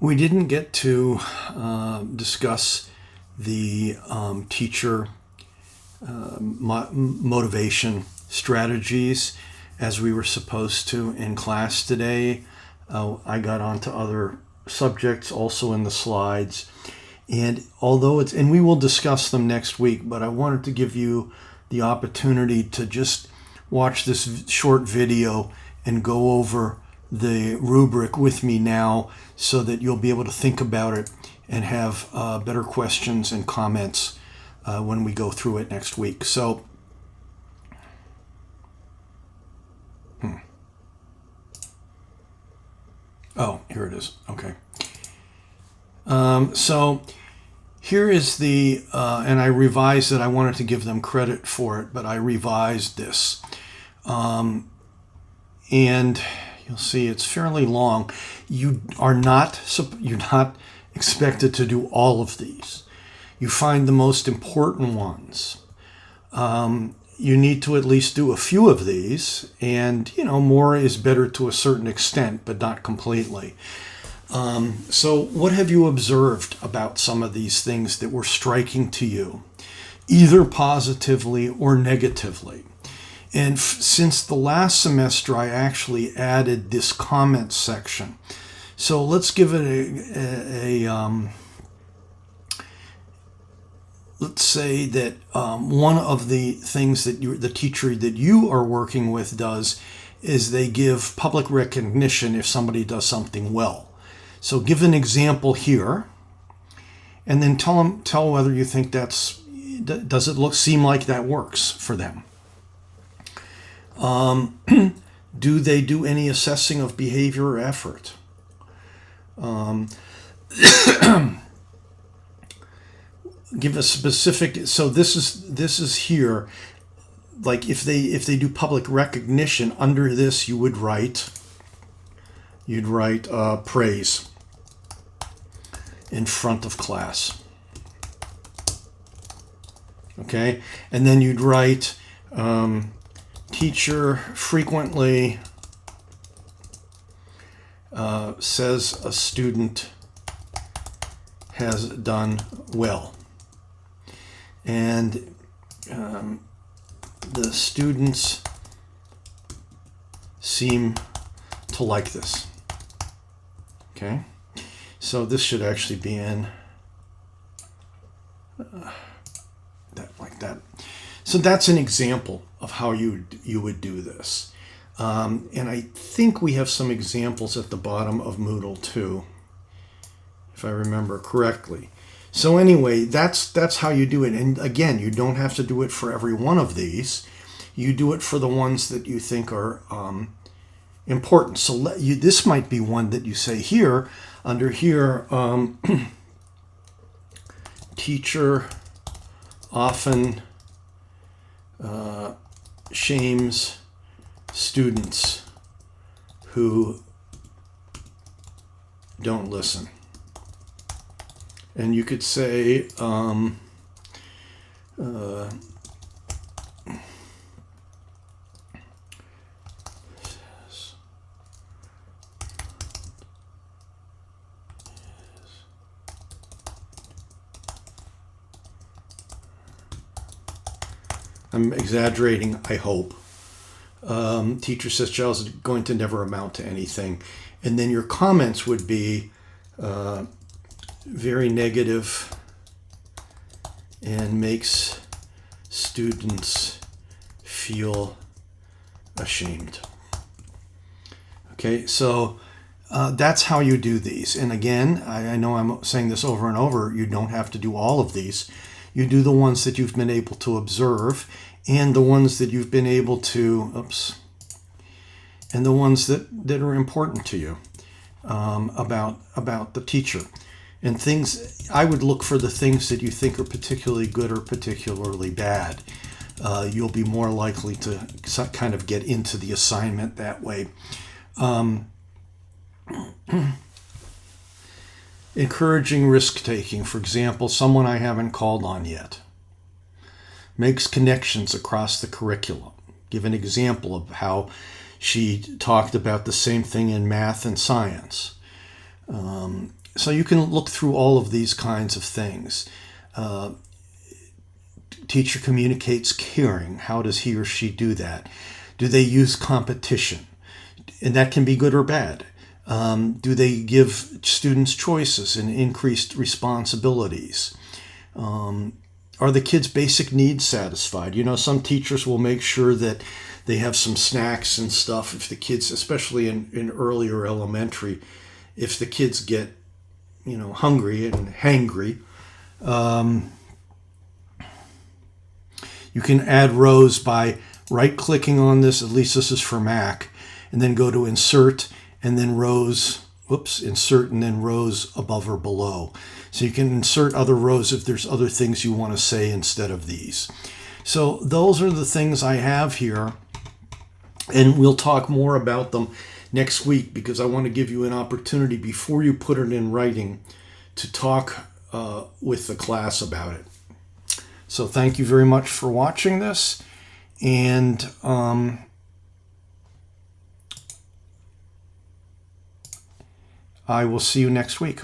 We didn't get to discuss the teacher motivation strategies as we were supposed to in class today. I got onto other subjects also in the slides. And and we will discuss them next week, but I wanted to give you the opportunity to just watch this short video and go over the rubric with me now so that you'll be able to think about it and have better questions and comments when we go through it next week. So, oh, here it is. Okay. So here is and I revised it. I wanted to give them credit for it, but I revised this. And you'll see it's fairly long. You're not expected to do all of these. You find the most important ones. You need to at least do a few of these, and more is better to a certain extent, but not completely. So what have you observed about some of these things that were striking to you, either positively or negatively? And since the last semester, I actually added this comment section. So let's give it let's say that one of the things that the teacher that you are working with does is they give public recognition if somebody does something well. So give an example here, and then tell whether you think does it seem like that works for them. Do they do any assessing of behavior or effort? Give a specific. So this is here. Like if they do public recognition, under this you'd write praise in front of class. Okay, and then you'd write teacher frequently says a student has done well, and the students seem to like this. Okay, so this should actually be in that like that. So that's an example of how you would do this. And I think we have some examples at the bottom of Moodle too, if I remember correctly. So anyway, that's how you do it. And again, you don't have to do it for every one of these. You do it for the ones that you think are important. So this might be one that you say here, under here, teacher often shames students who don't listen. And you could say, I'm exaggerating, I hope. Teacher says child is going to never amount to anything. And then your comments would be very negative and makes students feel ashamed. Okay, so that's how you do these. And again, I know I'm saying this over and over, you don't have to do all of these. You do the ones that you've been able to observe and the ones that you've been able to, and the ones that are important to you about the teacher. And things, I would look for the things that you think are particularly good or particularly bad. You'll be more likely to kind of get into the assignment that way. Encouraging risk-taking. For example, someone I haven't called on yet. Makes connections across the curriculum. Give an example of how she talked about the same thing in math and science. So you can look through all of these kinds of things. Teacher communicates caring. How does he or she do that? Do they use competition? And that can be good or bad. Do they give students choices and increased responsibilities? Are the kids' basic needs satisfied? You know, some teachers will make sure that they have some snacks and stuff if the kids, especially in earlier elementary, if the kids get, hungry and hangry. You can add rows by right-clicking on this, at least this is for Mac, and then go to Insert, and then rows, insert and then rows above or below. So you can insert other rows if there's other things you want to say instead of these. So those are the things I have here, and we'll talk more about them next week because I want to give you an opportunity before you put it in writing to talk with the class about it. So thank you very much for watching this, and I will see you next week.